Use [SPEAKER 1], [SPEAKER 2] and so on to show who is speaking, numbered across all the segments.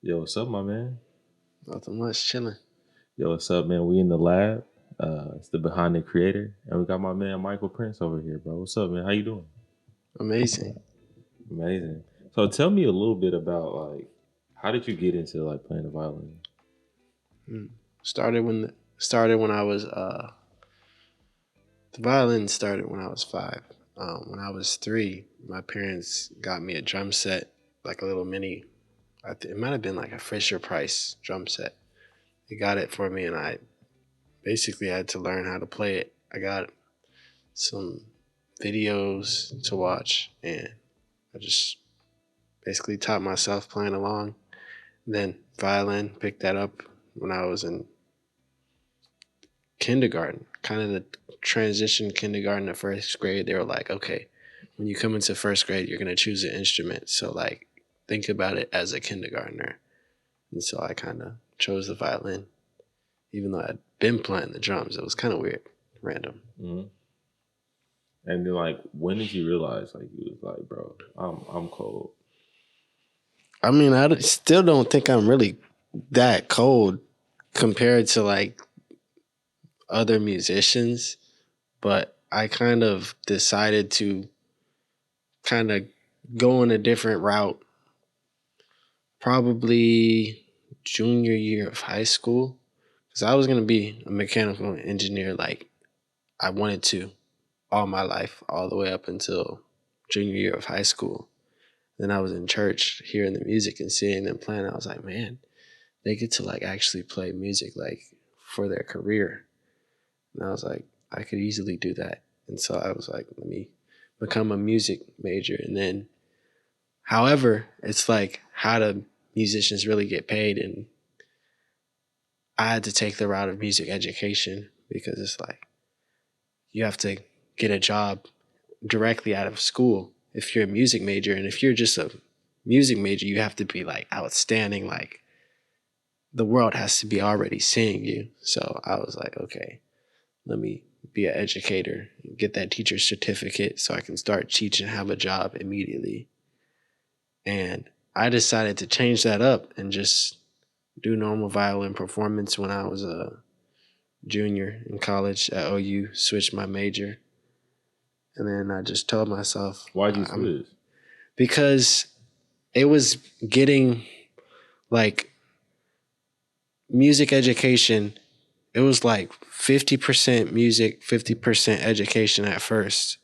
[SPEAKER 1] Yo, what's up, my man?
[SPEAKER 2] Nothing much, chilling.
[SPEAKER 1] Yo, what's up, man? We in the lab. It's the Behind the Creator, and we got my man Michael Prince over here, bro. What's up, man? How you doing?
[SPEAKER 2] Amazing.
[SPEAKER 1] Amazing. So tell me a little bit about how did you get into playing the violin?
[SPEAKER 2] Mm. Started when I was the violin started when I was 5. When I was 3, my parents got me a drum set, like a little mini. It might have been like a Fisher Price drum set. They got it for me, and I basically had to learn how to play it. I got some videos to watch, and I just basically taught myself playing along. Then violin, picked that up when I was in kindergarten, kind of the transition kindergarten to first grade. They were like, okay, when you come into first grade, you're going to choose an instrument. So, like, think about it as a kindergartner. And so I kind of chose the violin, even though I'd been playing the drums. It was kind of weird, random.
[SPEAKER 1] Hmm. And then when did you realize you was like, bro, I'm cold.
[SPEAKER 2] I mean, still don't think I'm really that cold compared to like other musicians, but I kind of decided to kind of go in a different route probably junior year of high school because I was going to be a mechanical engineer like I wanted to all my life, all the way up until junior year of high school. Then I was in church hearing the music and seeing them playing. I was like, man, they get to like actually play music like for their career. And I was like, I could easily do that. And so I was like, let me become a music major. And then, however, it's like, how do musicians really get paid? And I had to take the route of music education because it's like you have to get a job directly out of school if you're a music major. And if you're just a music major, you have to be like outstanding. Like the world has to be already seeing you. So I was like, okay, let me be an educator, get that teacher certificate so I can start teaching, have a job immediately. And I decided to change that up and just do normal violin performance when I was a junior in college at OU, switched my major. And then I just told myself,
[SPEAKER 1] Why'd you
[SPEAKER 2] I'm
[SPEAKER 1] switch?
[SPEAKER 2] because it was getting like music education. It was like 50% music, 50% education at first,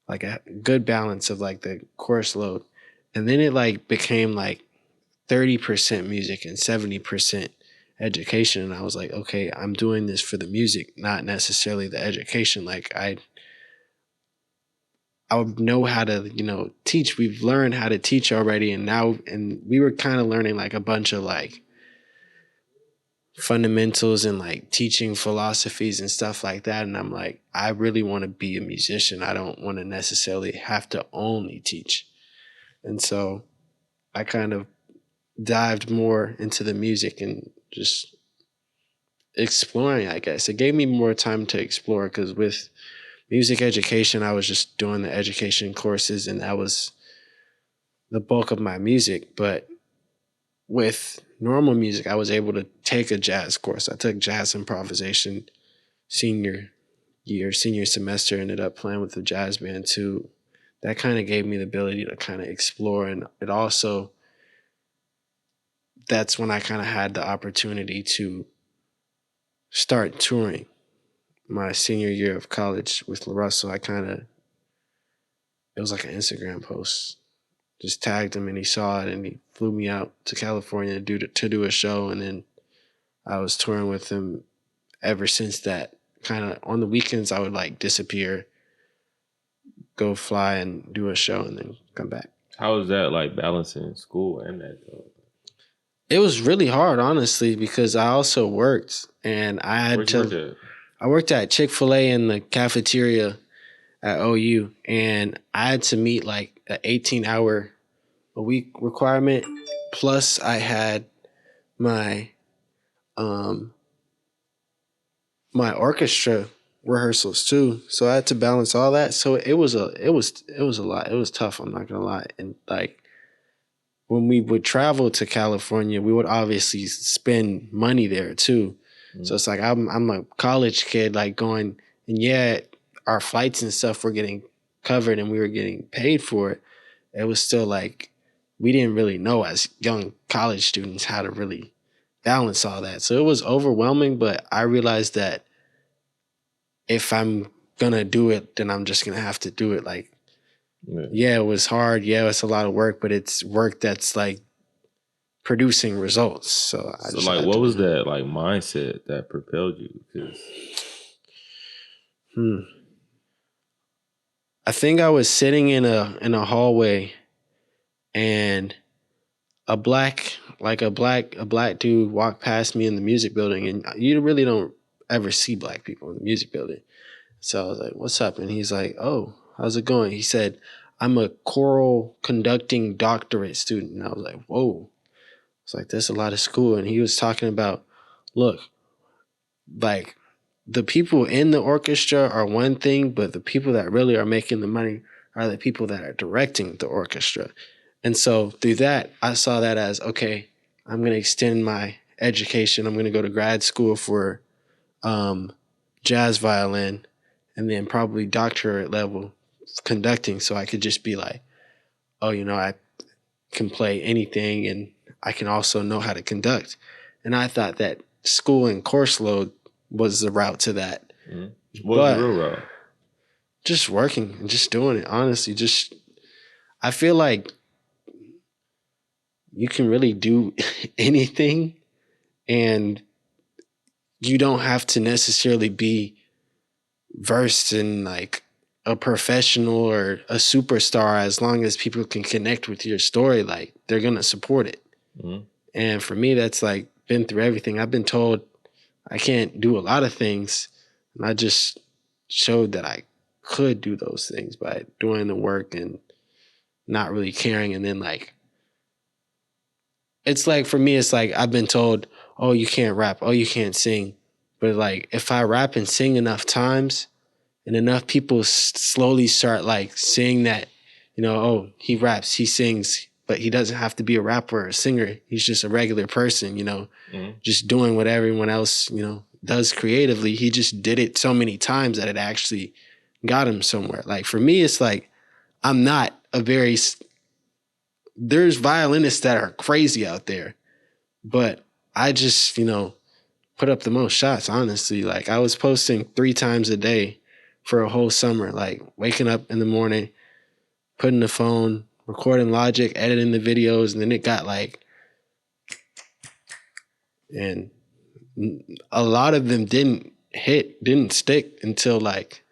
[SPEAKER 2] like a good balance of like the course load. And then it like became like 30% music and 70% education. And I was like, okay, I'm doing this for the music, not necessarily the education. Like I would know how to, teach. We've learned how to teach already. And we were kind of learning like a bunch of like fundamentals and like teaching philosophies and stuff like that. And I'm like, I really want to be a musician. I don't want to necessarily have to only teach. And so I kind of dived more into the music and just exploring, I guess. It gave me more time to explore because with music education, I was just doing the education courses and that was the bulk of my music. But with normal music, I was able to take a jazz course. I took jazz improvisation senior senior semester, ended up playing with the jazz band too. That kind of gave me the ability to kind of explore. And it also, that's when I kind of had the opportunity to start touring my senior year of college with LaRussell. It was like an Instagram post. Just tagged him and he saw it and he flew me out to California to do a show. And then I was touring with him ever since that. Kind of on the weekends, I would like disappear, go fly and do a show and then come back.
[SPEAKER 1] How was that balancing school and that job?
[SPEAKER 2] It was really hard, honestly, because I also worked and
[SPEAKER 1] Where'd you work at?
[SPEAKER 2] I worked at Chick-fil-A in the cafeteria at OU and I had to meet like an 18-hour a week requirement. Plus I had my um my orchestra rehearsals too. So I had to balance all that. So it was a lot. It was tough, I'm not gonna lie. And like when we would travel to California, we would obviously spend money there too. So
[SPEAKER 1] Mm.
[SPEAKER 2] it's like I'm a college kid, like going, and yeah, our flights and stuff were getting covered and we were getting paid for it. It was still like we didn't really know as young college students how to really balance all that. So it was overwhelming, but I realized that if I'm gonna do it, then I'm just gonna have to do it. Like,
[SPEAKER 1] Yeah.
[SPEAKER 2] yeah, it was hard. Yeah, it's a lot of work, but it's work that's like producing results. So I
[SPEAKER 1] So
[SPEAKER 2] just
[SPEAKER 1] like,
[SPEAKER 2] had
[SPEAKER 1] what
[SPEAKER 2] to
[SPEAKER 1] was
[SPEAKER 2] do
[SPEAKER 1] that like mindset that propelled you? Because
[SPEAKER 2] it. I think I was sitting in a hallway and a black dude walked past me in the music building, and you really don't ever see black people in the music building. So I was like, "What's up?" And he's like, "Oh, how's it going?" He said, "I'm a choral conducting doctorate student." And I was like, "Whoa." It's like, "That's a lot of school." And he was talking about, look, like the people in the orchestra are one thing, but the people that really are making the money are the people that are directing the orchestra. And so through that, I saw that as, okay, I'm going to extend my education. I'm going to go to grad school for um, jazz violin and then probably doctorate level conducting. So I could just be like, oh, I can play anything and I can also know how to conduct. And I thought that school and course load was the route to that.
[SPEAKER 1] what was the
[SPEAKER 2] But
[SPEAKER 1] real route?
[SPEAKER 2] just working and just doing it, honestly, I feel like you can really do anything and you don't have to necessarily be versed in like a professional or a superstar. As long as people can connect with your story, like they're going to support it.
[SPEAKER 1] Mm-hmm.
[SPEAKER 2] And for me, that's like been through everything. I've been told I can't do a lot of things. And I just showed that I could do those things by doing the work and not really caring. And then like, it's like, for me, it's like I've been told, oh, you can't rap. Oh, you can't sing. But like, if I rap and sing enough times and enough people slowly start like seeing that, oh, he raps, he sings, but he doesn't have to be a rapper or a singer. He's just a regular person,
[SPEAKER 1] Mm-hmm.
[SPEAKER 2] just doing what everyone else, does creatively. He just did it so many times that it actually got him somewhere. Like for me, it's like I'm not a very. There's violinists that are crazy out there, but I just put up the most shots. Honestly, like I was posting 3 times a day for a whole summer. Like waking up in the morning, putting the phone, recording Logic, editing the videos, and then it got like, and a lot of them didn't stick until like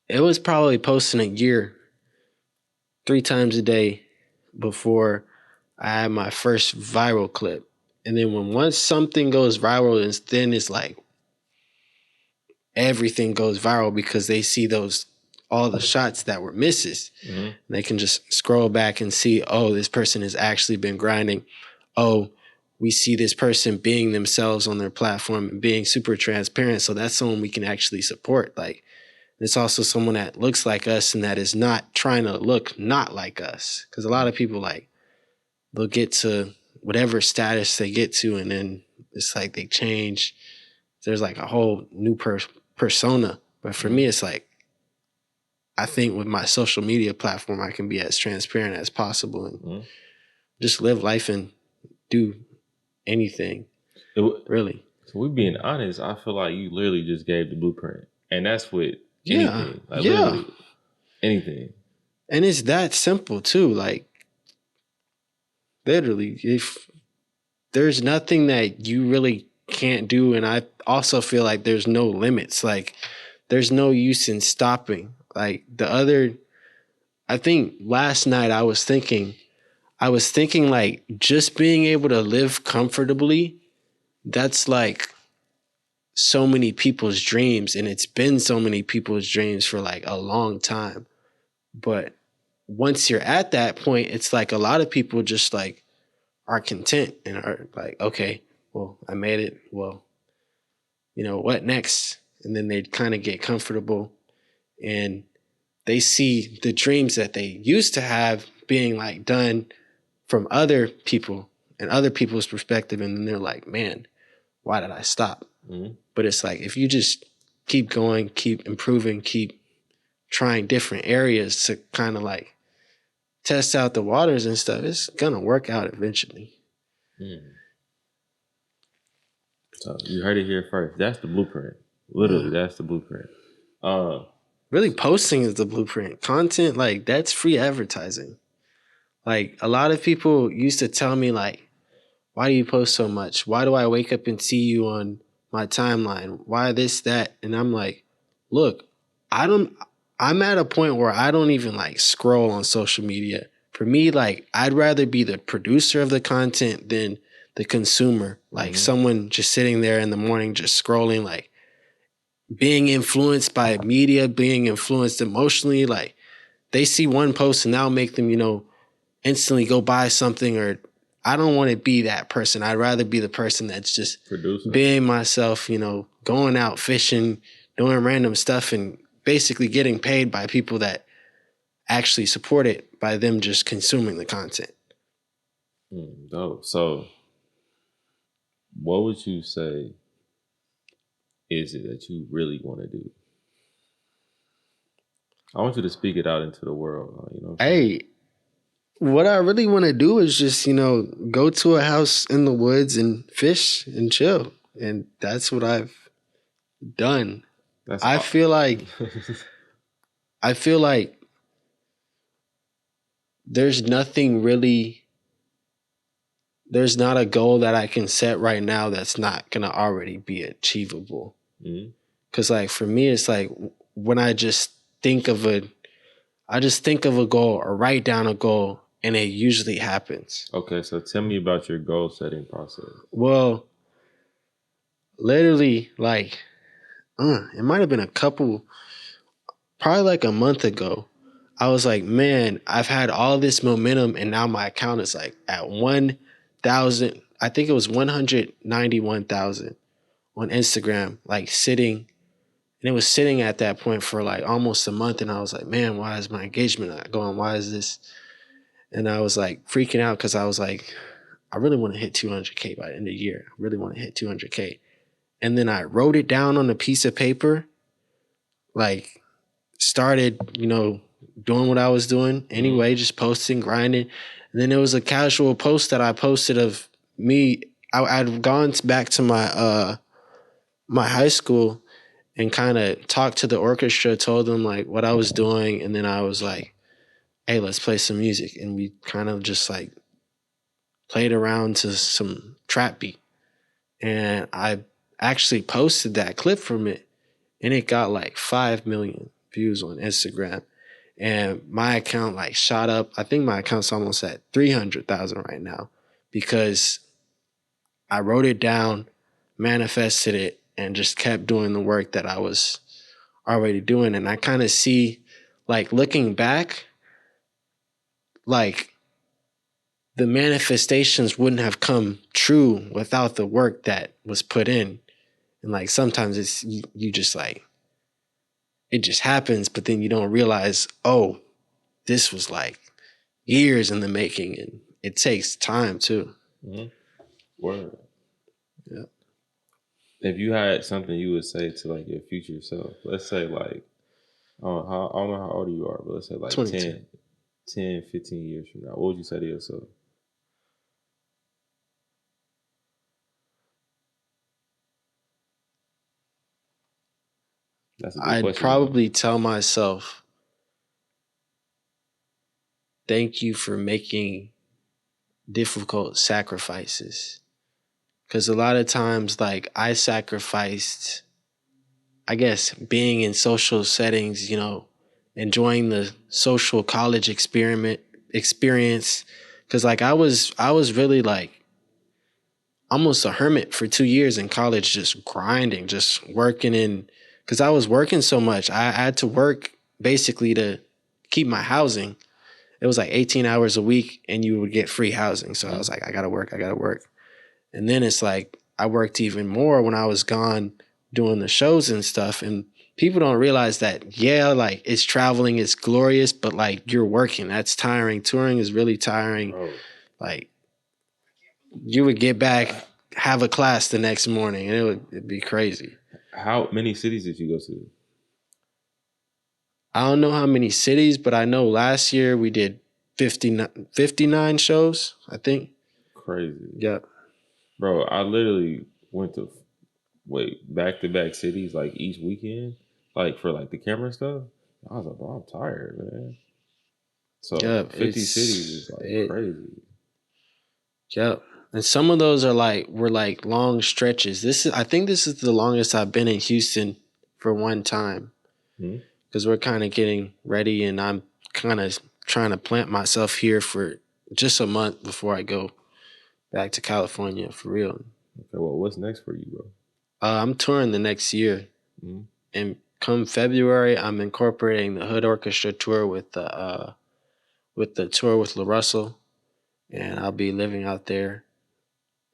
[SPEAKER 2] it was probably posting a year 3 times a day before I had my first viral clip. And then once something goes viral, then it's like everything goes viral because they see all the shots that were misses.
[SPEAKER 1] Mm-hmm.
[SPEAKER 2] They can just scroll back and see, oh, this person has actually been grinding. Oh, we see this person being themselves on their platform and being super transparent. So that's someone we can actually support. Like, it's also someone that looks like us and that is not trying to look not like us. Because a lot of people, like, they'll get to whatever status they get to, and then it's like they change. There's like a whole new persona. But for
[SPEAKER 1] Mm-hmm.
[SPEAKER 2] me, it's like, I think with my social media platform, I can be as transparent as possible and
[SPEAKER 1] Mm-hmm.
[SPEAKER 2] just live life and do anything, really.
[SPEAKER 1] So we being honest, I feel like you literally just gave the blueprint, and that's with
[SPEAKER 2] Yeah,
[SPEAKER 1] anything, like
[SPEAKER 2] yeah.
[SPEAKER 1] literally anything.
[SPEAKER 2] And it's that simple too. Like, literally, if there's nothing that you really can't do, and I also feel like there's no limits. Like, there's no use in stopping. Like, I think last night I was thinking like just being able to live comfortably, that's like so many people's dreams. And it's been so many people's dreams for like a long time. But once you're at that point, it's like a lot of people just like are content and are like, okay, well, I made it. Well, what next? And then they kind of get comfortable and they see the dreams that they used to have being like done from other people and other people's perspective, and then they're like, man, why did I stop?
[SPEAKER 1] Mm-hmm.
[SPEAKER 2] But it's like, if you just keep going, keep improving, keep trying different areas to kind of like test out the waters and stuff, it's gonna work out eventually.
[SPEAKER 1] Mm. So you heard it here first. That's the blueprint. Literally,
[SPEAKER 2] Yeah.
[SPEAKER 1] that's the blueprint.
[SPEAKER 2] Really, posting is the blueprint. Content, like, that's free advertising. Like, a lot of people used to tell me, like, why do you post so much? Why do I wake up and see you on my timeline? Why this, that? And I'm like, look, I don't, I'm at a point where I don't even like scroll on social media. For me, like, I'd rather be the producer of the content than the consumer. Like, someone just sitting there in the morning, just scrolling, like, being influenced by media, being influenced emotionally. Like, they see one post and that'll make them, instantly go buy something. Or I don't want to be that person. I'd rather be the person that's just
[SPEAKER 1] Producer.
[SPEAKER 2] being myself, going out fishing, doing random stuff, and basically getting paid by people that actually support it by them just consuming the content.
[SPEAKER 1] Dope. So, what would you say is it that you really want to do? I want you to speak it out into the world. You know what I'm saying?
[SPEAKER 2] Hey, what I really want to do is just, go to a house in the woods and fish and chill. And that's what I've done.
[SPEAKER 1] That's
[SPEAKER 2] I feel like there's nothing really, there's not a goal that I can set right now that's not going to already be achievable.
[SPEAKER 1] Mhm.
[SPEAKER 2] Cause like for me, it's like when I just think of a goal or write down a goal, and it usually happens.
[SPEAKER 1] Okay, so tell me about your goal setting process.
[SPEAKER 2] Well, literally, like, it might have been probably like a month ago. I was like, man, I've had all this momentum, and now my account is like at 1,000. I think it was 191,000 on Instagram, like sitting. And it was sitting at that point for like almost a month. And I was like, man, why is my engagement not going? Why is this? And I was like freaking out because I was like, I really want to hit 200K by the end of the year. I really want to hit 200K. And then I wrote it down on a piece of paper, like started, doing what I was doing anyway, just posting, grinding. And then there was a casual post that I posted of me. I'd gone back to my high school and kind of talked to the orchestra, told them like what I was doing. And then I was like, hey, let's play some music. And we kind of just like played around to some trap beat. And I actually posted that clip from it, and it got like 5 million views on Instagram. And my account like shot up. I think my account's almost at 300,000 right now because I wrote it down, manifested it, and just kept doing the work that I was already doing. And I kind of see, like, looking back, like the manifestations wouldn't have come true without the work that was put in. And like sometimes it's you just like it just happens, but then you don't realize, oh, this was like years in the making, and it takes time too.
[SPEAKER 1] Mm-hmm. Word.
[SPEAKER 2] Yeah.
[SPEAKER 1] If you had something you would say to like your future self, let's say like, I don't know how old you are, but let's say like
[SPEAKER 2] 22.
[SPEAKER 1] 10, 15 years from now, what would you say to yourself? That's a good
[SPEAKER 2] I'd
[SPEAKER 1] question.
[SPEAKER 2] probably tell myself, thank you for making difficult sacrifices. Because a lot of times, like, I sacrificed, I guess, being in social settings, enjoying the social college experience. Because like I was really like almost a hermit for 2 years in college, just grinding, just working in, because I was working so much. I had to work basically to keep my housing. It was like 18 hours a week and you would get free housing. So I was like, I gotta work. And then it's like I worked even more when I was gone doing the shows and stuff. And people don't realize that, yeah, like it's traveling, it's glorious, but like you're working. That's tiring. Touring is really tiring.
[SPEAKER 1] Bro.
[SPEAKER 2] Like you would get back, have a class the next morning, and it'd be crazy.
[SPEAKER 1] How many cities did you go to?
[SPEAKER 2] I don't know how many cities, but I know last year we did 59 shows, I think.
[SPEAKER 1] Crazy,
[SPEAKER 2] Yep.
[SPEAKER 1] bro. I literally went to back to back cities like each weekend, like for like the camera stuff. I was like, bro, I'm tired, man. So
[SPEAKER 2] Yep.
[SPEAKER 1] 50 cities is like crazy.
[SPEAKER 2] Yep. And some of those were like long stretches. I think this is the longest I've been in Houston for one time.
[SPEAKER 1] Hmm?
[SPEAKER 2] Because we're kind of getting ready, and I'm kind of trying to plant myself here for just a month before I go back to California for real.
[SPEAKER 1] Okay, well, what's next for you, bro?
[SPEAKER 2] I'm touring the next year,
[SPEAKER 1] Hmm?
[SPEAKER 2] and come February, I'm incorporating the Hood Orchestra tour with the tour with La Russell, and I'll be living out there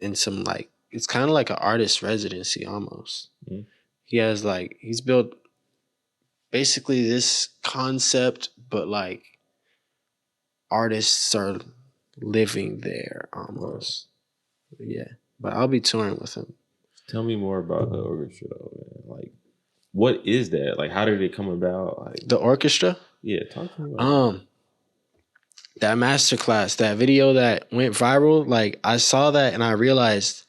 [SPEAKER 2] in some like it's kind of like an artist residency almost.
[SPEAKER 1] Hmm?
[SPEAKER 2] He's built basically this concept, but like artists are living there
[SPEAKER 1] Wow.
[SPEAKER 2] almost. Yeah, but I'll be touring with him.
[SPEAKER 1] Tell me more about the orchestra, though, man. Like, what is that? Like, how did it come about? Like,
[SPEAKER 2] The orchestra,
[SPEAKER 1] yeah, talk to me about that.
[SPEAKER 2] um, that masterclass, that video that went viral, like I saw that and I realized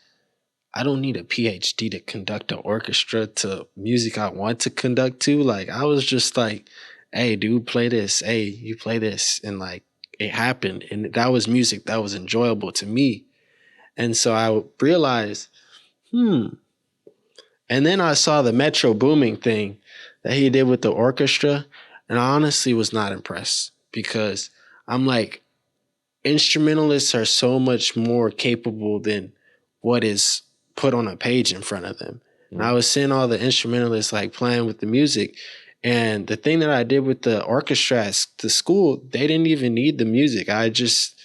[SPEAKER 2] I don't need a PhD to conduct an orchestra to music I want to conduct to. Like I was just like, hey, dude, play this. Hey, you play this. And like it happened. And that was music that was enjoyable to me. And so I realized, and then I saw the Metro Booming thing that he did with the orchestra. And I honestly was not impressed because I'm like, instrumentalists are so much more capable than what is put on a page in front of them. And I
[SPEAKER 1] Hmm?
[SPEAKER 2] was seeing all the instrumentalists like playing with the music. And the thing that I did with the orchestra at the school, they didn't even need the music. I just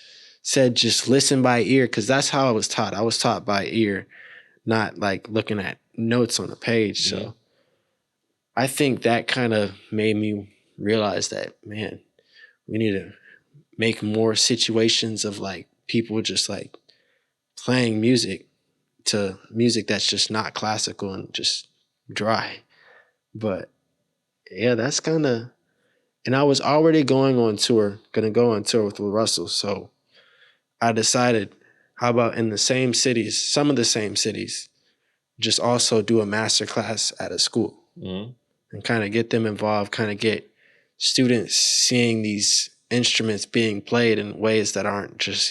[SPEAKER 2] said, just listen by ear, because that's how I was taught. I was taught by ear, not like looking at notes on a page.
[SPEAKER 1] Hmm?
[SPEAKER 2] So I think that kind of made me realize that, man, we need to make more situations of like people just like playing music to music that's just not classical and just dry. But yeah, that's kind of. And I was already gonna go on tour with Will Russell. So I decided, how about in the same cities, some of the same cities, just also do a master class at a school
[SPEAKER 1] Hmm?
[SPEAKER 2] and kind of get them involved, kind of get students seeing these instruments being played in ways that aren't just,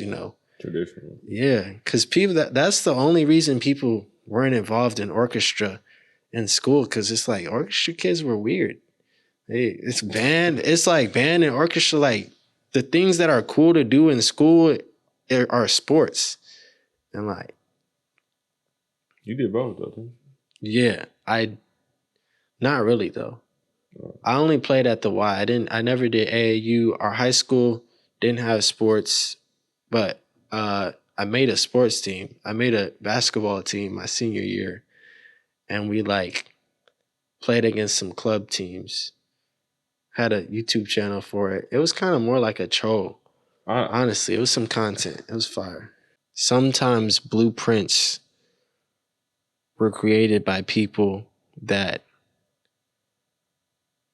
[SPEAKER 1] Traditional.
[SPEAKER 2] yeah, because people that's the only reason people weren't involved in orchestra in school, because it's like orchestra kids were weird. It's like band and orchestra, like the things that are cool to do in school are sports. And like,
[SPEAKER 1] You did both, though, didn't
[SPEAKER 2] yeah, I not really though.
[SPEAKER 1] you?
[SPEAKER 2] I only played at the Y. I never did AAU. Our high school didn't have sports, but I made a sports team. I made a basketball team my senior year, and we like played against some club teams. Had a YouTube channel for it. It was kind of more like a troll.
[SPEAKER 1] I
[SPEAKER 2] Honestly, it was some content. It was fire. Sometimes blueprints were created by people that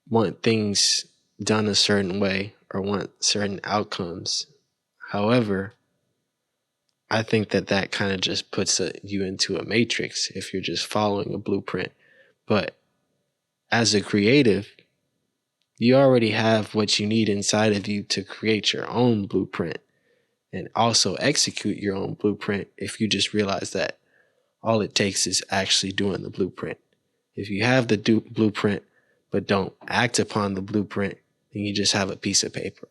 [SPEAKER 2] want things done a certain way or want certain outcomes. However, I think that kind of just puts you into a matrix if you're just following a blueprint. But as a creative, you already have what you need inside of you to create your own blueprint and also execute your own blueprint if you just realize that all it takes is actually doing the blueprint. If you have the blueprint but don't act upon the blueprint, then you just have a piece of paper.